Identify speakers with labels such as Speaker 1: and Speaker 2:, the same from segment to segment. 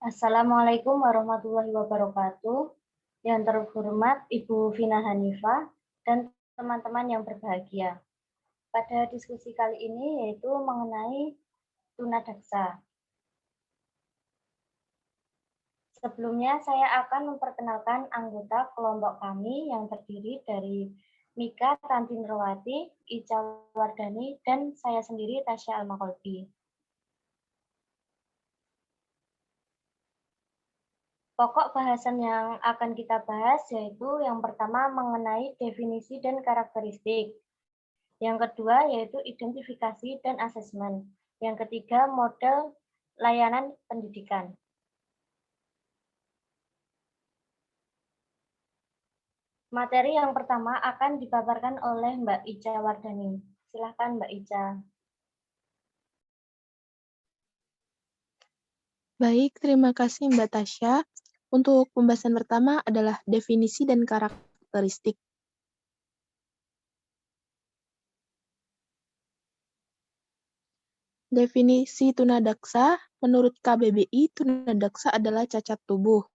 Speaker 1: Assalamualaikum warahmatullahi wabarakatuh. Yang terhormat Ibu Vina Hanifah dan teman-teman yang berbahagia. Pada diskusi kali ini yaitu mengenai tunadaksa. Sebelumnya saya akan memperkenalkan anggota kelompok kami yang terdiri dari Mika Tantinrawati, Ica Wardani, dan saya sendiri Tasya Almakolbi. Pokok bahasan yang akan kita bahas yaitu yang pertama mengenai definisi dan karakteristik. Yang kedua yaitu identifikasi dan asesmen. Yang ketiga model layanan pendidikan. Materi yang pertama akan dipaparkan oleh Mbak Ica Wardani. Silakan Mbak Ica.
Speaker 2: Baik, terima kasih Mbak Tasya. Untuk pembahasan pertama adalah definisi dan karakteristik. Definisi tunadaksa, menurut KBBI, tunadaksa adalah cacat tubuh.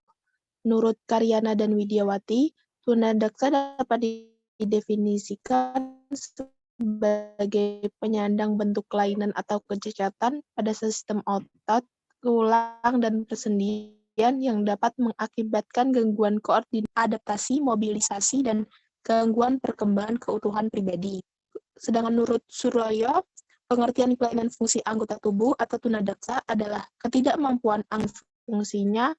Speaker 2: Menurut Karyana dan Widiawati, tunadaksa dapat didefinisikan sebagai penyandang bentuk kelainan atau kecacatan pada sistem otot, tulang, dan persendian yang dapat mengakibatkan gangguan koordinasi, adaptasi, mobilisasi, dan gangguan perkembangan keutuhan pribadi. Sedangkan menurut Suroyo, pengertian kelainan fungsi anggota tubuh atau tunadaksa adalah ketidakmampuan fungsinya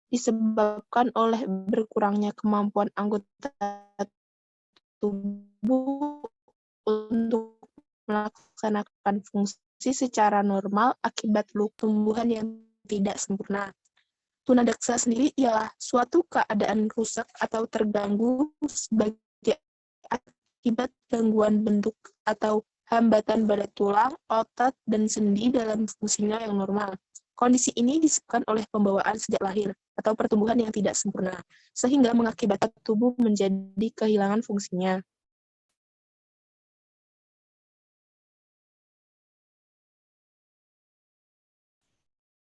Speaker 2: disebabkan oleh berkurangnya kemampuan anggota tubuh untuk melaksanakan fungsi secara normal akibat tumbuhan yang tidak sempurna. Tunadaksa sendiri ialah suatu keadaan rusak atau terganggu sebagai akibat gangguan bentuk atau hambatan pada tulang, otot, dan sendi dalam fungsinya yang normal. Kondisi ini disebabkan oleh pembawaan sejak lahir atau pertumbuhan yang tidak sempurna, sehingga mengakibatkan tubuh menjadi kehilangan fungsinya.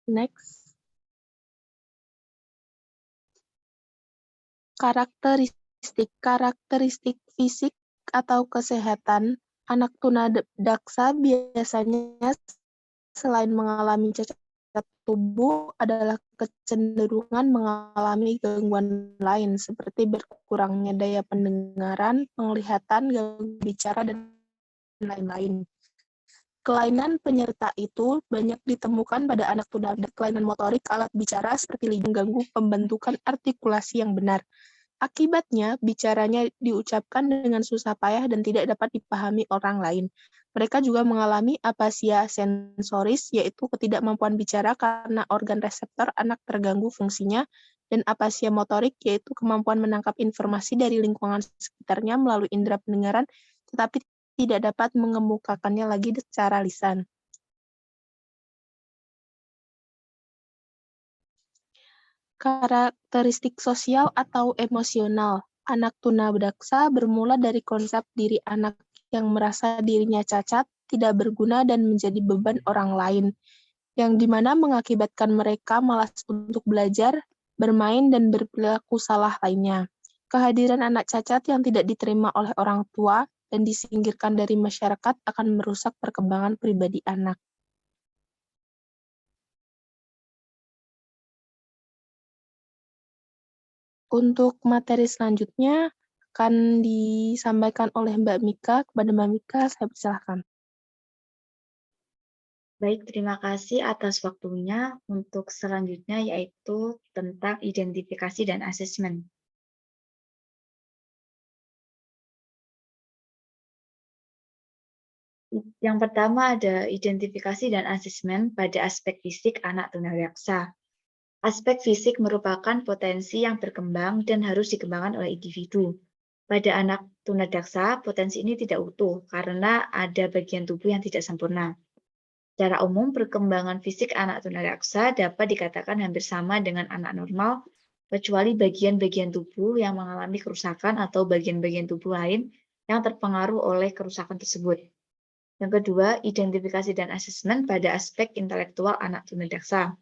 Speaker 2: Next. Karakteristik fisik atau kesehatan anak tunadaksa biasanya selain mengalami cacat tubuh adalah kecenderungan mengalami gangguan lain seperti berkurangnya daya pendengaran, penglihatan, gangguan bicara, dan lain-lain. Kelainan penyerta itu banyak ditemukan pada anak tunadaksa. Kelainan motorik alat bicara seperti mengganggu pembentukan artikulasi yang benar. Akibatnya, bicaranya diucapkan dengan susah payah dan tidak dapat dipahami orang lain. Mereka juga mengalami apasia sensoris, yaitu ketidakmampuan bicara karena organ reseptor anak terganggu fungsinya, dan apasia motorik, yaitu kemampuan menangkap informasi dari lingkungan sekitarnya melalui indera pendengaran, tetapi tidak dapat mengemukakannya lagi secara lisan. Karakteristik sosial atau emosional. Anak tunadaksa bermula dari konsep diri anak yang merasa dirinya cacat, tidak berguna, dan menjadi beban orang lain, yang dimana mengakibatkan mereka malas untuk belajar, bermain, dan berperilaku salah lainnya. Kehadiran anak cacat yang tidak diterima oleh orang tua dan disingkirkan dari masyarakat akan merusak perkembangan pribadi anak. Untuk materi selanjutnya akan disampaikan oleh Mbak Mika. Kepada Mbak Mika, saya persilahkan.
Speaker 3: Baik, terima kasih atas waktunya. Untuk selanjutnya yaitu tentang identifikasi dan asesmen. Yang pertama ada identifikasi dan asesmen pada aspek fisik anak tunadaksa. Aspek fisik merupakan potensi yang berkembang dan harus dikembangkan oleh individu. Pada anak tunadaksa, potensi ini tidak utuh karena ada bagian tubuh yang tidak sempurna. Secara umum, perkembangan fisik anak tunadaksa dapat dikatakan hampir sama dengan anak normal, kecuali bagian-bagian tubuh yang mengalami kerusakan atau bagian-bagian tubuh lain yang terpengaruh oleh kerusakan tersebut. Yang kedua, identifikasi dan asesmen pada aspek intelektual anak tunadaksa.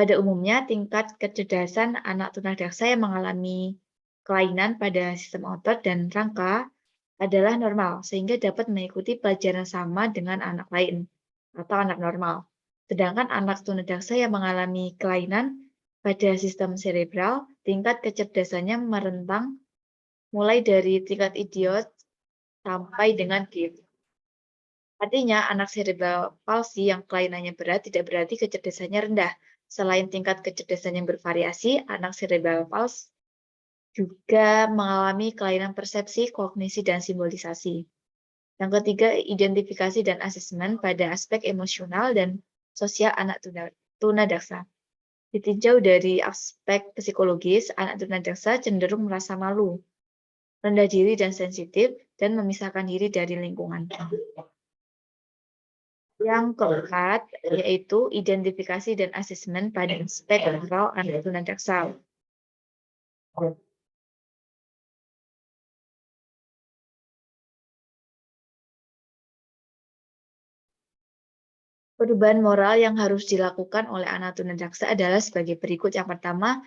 Speaker 3: Pada umumnya, tingkat kecerdasan anak tunadaksa yang mengalami kelainan pada sistem otot dan rangka adalah normal, sehingga dapat mengikuti pelajaran sama dengan anak lain atau anak normal. Sedangkan anak tunadaksa yang mengalami kelainan pada sistem cerebral, tingkat kecerdasannya merentang mulai dari tingkat idiot sampai dengan gift. Artinya, anak cerebral palsy yang kelainannya berat tidak berarti kecerdasannya rendah. Selain tingkat kecerdasan yang bervariasi, anak cerebral palsy juga mengalami kelainan persepsi, kognisi, dan simbolisasi. Yang ketiga, identifikasi dan asesmen pada aspek emosional dan sosial anak tunadaksa. Ditinjau dari aspek psikologis, anak tunadaksa cenderung merasa malu, rendah diri dan sensitif, dan memisahkan diri dari lingkungan. Yang keempat, yaitu identifikasi dan asesmen pada aspek moral anak tunadaksa. Perubahan moral yang harus dilakukan oleh anak tunadaksa adalah sebagai berikut. Yang pertama,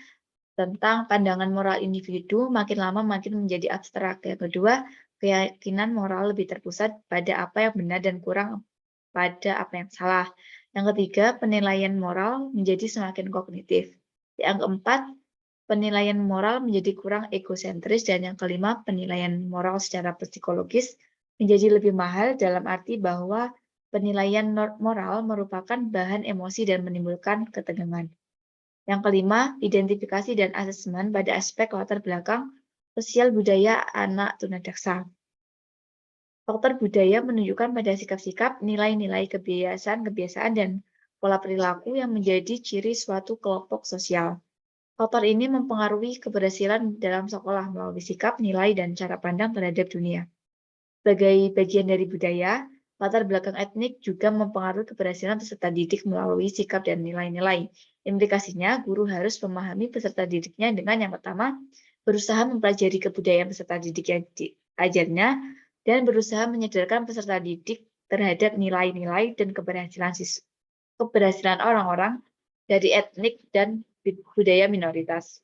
Speaker 3: tentang pandangan moral individu makin lama makin menjadi abstrak. Yang kedua, keyakinan moral lebih terpusat pada apa yang benar dan kurang pada apa yang salah. Yang ketiga, penilaian moral menjadi semakin kognitif. Yang keempat, penilaian moral menjadi kurang egosentris. Dan yang kelima, penilaian moral secara psikologis menjadi lebih mahal dalam arti bahwa penilaian moral merupakan bahan emosi dan menimbulkan ketegangan. Yang kelima, identifikasi dan asesmen pada aspek latar belakang sosial budaya anak tunadaksa. Faktor budaya menunjukkan pada sikap-sikap, nilai-nilai, kebiasaan-kebiasaan, dan pola perilaku yang menjadi ciri suatu kelompok sosial. Faktor ini mempengaruhi keberhasilan dalam sekolah melalui sikap, nilai, dan cara pandang terhadap dunia. Sebagai bagian dari budaya, latar belakang etnik juga mempengaruhi keberhasilan peserta didik melalui sikap dan nilai-nilai. Implikasinya, guru harus memahami peserta didiknya dengan yang pertama, berusaha mempelajari kebudayaan peserta didik yang diajarnya, dan berusaha menyadarkan peserta didik terhadap nilai-nilai dan keberhasilan orang-orang dari etnik dan budaya minoritas.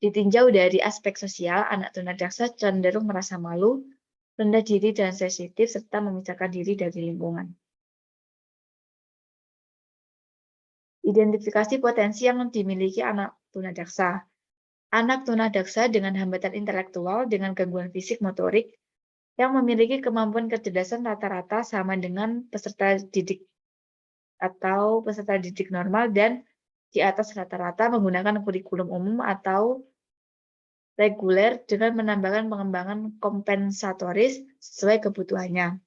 Speaker 3: Ditinjau dari aspek sosial, anak tunadaksa cenderung merasa malu, rendah diri dan sensitif, serta memisahkan diri dari lingkungan. Identifikasi potensi yang dimiliki anak tunadaksa. Anak tunadaksa dengan hambatan intelektual dengan gangguan fisik motorik yang memiliki kemampuan kecerdasan rata-rata sama dengan peserta didik atau peserta didik normal dan di atas rata-rata menggunakan kurikulum umum atau reguler dengan menambahkan pengembangan kompensatoris sesuai kebutuhannya.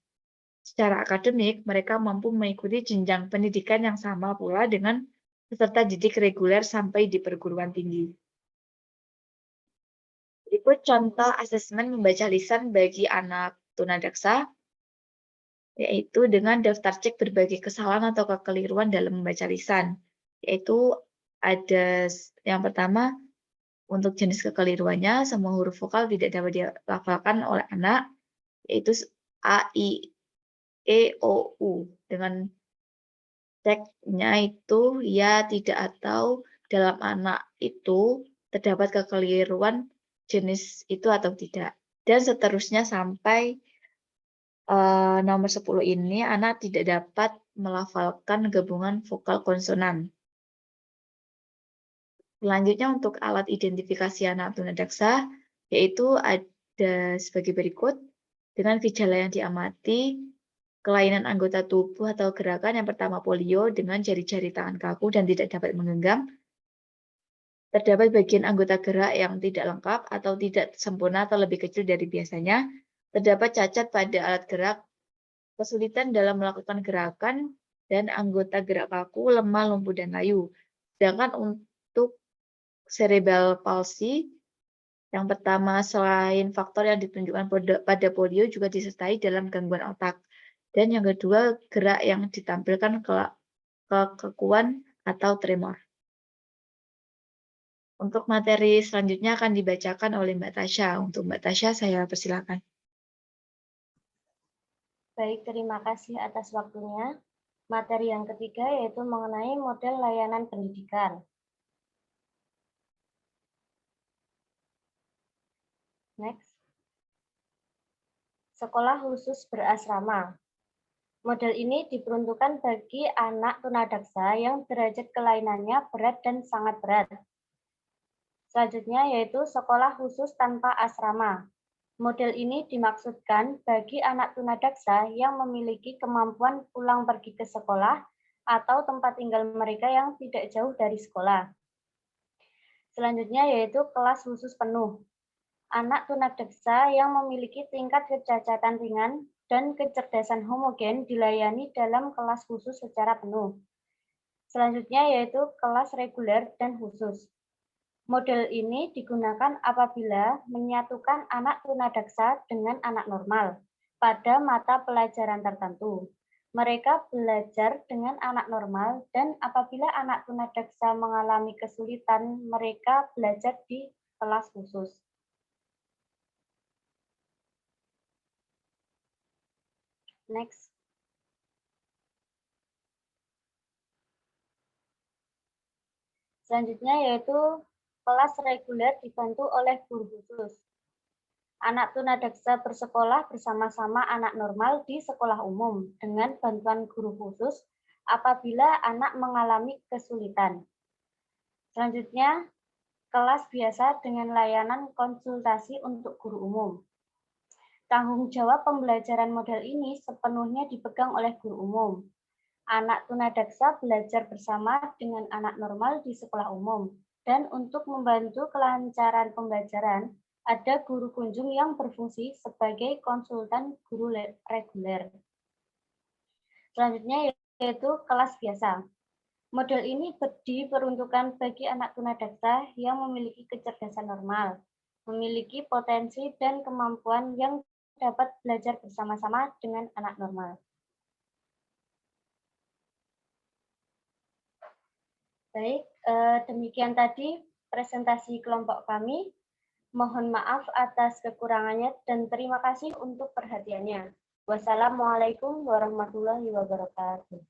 Speaker 3: Secara akademik, mereka mampu mengikuti jenjang pendidikan yang sama pula dengan peserta didik reguler sampai di perguruan tinggi. Berikut contoh asesmen membaca lisan bagi anak tunadaksa, yaitu dengan daftar cek berbagai kesalahan atau kekeliruan dalam membaca lisan. Yaitu ada yang pertama, untuk jenis kekeliruannya, semua huruf vokal tidak dapat dilafalkan oleh anak, yaitu A, I, E, O, U. Dengan ceknya itu ya, tidak, atau dalam anak itu terdapat kekeliruan jenis itu atau tidak. Dan seterusnya sampai nomor 10 ini, anak tidak dapat melafalkan gabungan vokal konsonan. Selanjutnya untuk alat identifikasi anak tunadaksa, yaitu ada sebagai berikut. Dengan gejala yang diamati, kelainan anggota tubuh atau gerakan yang pertama polio dengan jari-jari tangan kaku dan tidak dapat menggenggam. Terdapat bagian anggota gerak yang tidak lengkap atau tidak sempurna atau lebih kecil dari biasanya. Terdapat cacat pada alat gerak, kesulitan dalam melakukan gerakan, dan anggota gerak kaku, lemah, lumpuh, dan layu. Sedangkan untuk cerebral palsy, yang pertama selain faktor yang ditunjukkan pada polio juga disertai dalam gangguan otak. Dan yang kedua, gerak yang ditampilkan kekakuan atau tremor. Untuk materi selanjutnya akan dibacakan oleh Mbak Tasya. Untuk Mbak Tasya, saya persilakan.
Speaker 1: Baik, terima kasih atas waktunya. Materi yang ketiga yaitu mengenai model layanan pendidikan. Next. Sekolah khusus berasrama. Model ini diperuntukkan bagi anak tunadaksa yang derajat kelainannya berat dan sangat berat. Selanjutnya yaitu sekolah khusus tanpa asrama. Model ini dimaksudkan bagi anak tunadaksa yang memiliki kemampuan pulang pergi ke sekolah atau tempat tinggal mereka yang tidak jauh dari sekolah. Selanjutnya yaitu kelas khusus penuh. Anak tunadaksa yang memiliki tingkat kecacatan ringan dan kecerdasan homogen dilayani dalam kelas khusus secara penuh. Selanjutnya yaitu kelas reguler dan khusus. Model ini digunakan apabila menyatukan anak tunadaksa dengan anak normal pada mata pelajaran tertentu. Mereka belajar dengan anak normal dan apabila anak tunadaksa mengalami kesulitan, mereka belajar di kelas khusus. Next. Selanjutnya yaitu kelas reguler dibantu oleh guru khusus. Anak tunadaksa bersekolah bersama-sama anak normal di sekolah umum dengan bantuan guru khusus apabila anak mengalami kesulitan. Selanjutnya, kelas biasa dengan layanan konsultasi untuk guru umum. Tanggung jawab pembelajaran model ini sepenuhnya dipegang oleh guru umum. Anak tunadaksa belajar bersama dengan anak normal di sekolah umum. Dan untuk membantu kelancaran pembelajaran, ada guru kunjung yang berfungsi sebagai konsultan guru reguler. Selanjutnya yaitu kelas biasa. Model ini diperuntukkan bagi anak tunadaksa yang memiliki kecerdasan normal, memiliki potensi dan kemampuan yang dapat belajar bersama-sama dengan anak normal. Baik, demikian tadi presentasi kelompok kami. Mohon maaf atas kekurangannya dan terima kasih untuk perhatiannya. Wassalamualaikum warahmatullahi wabarakatuh.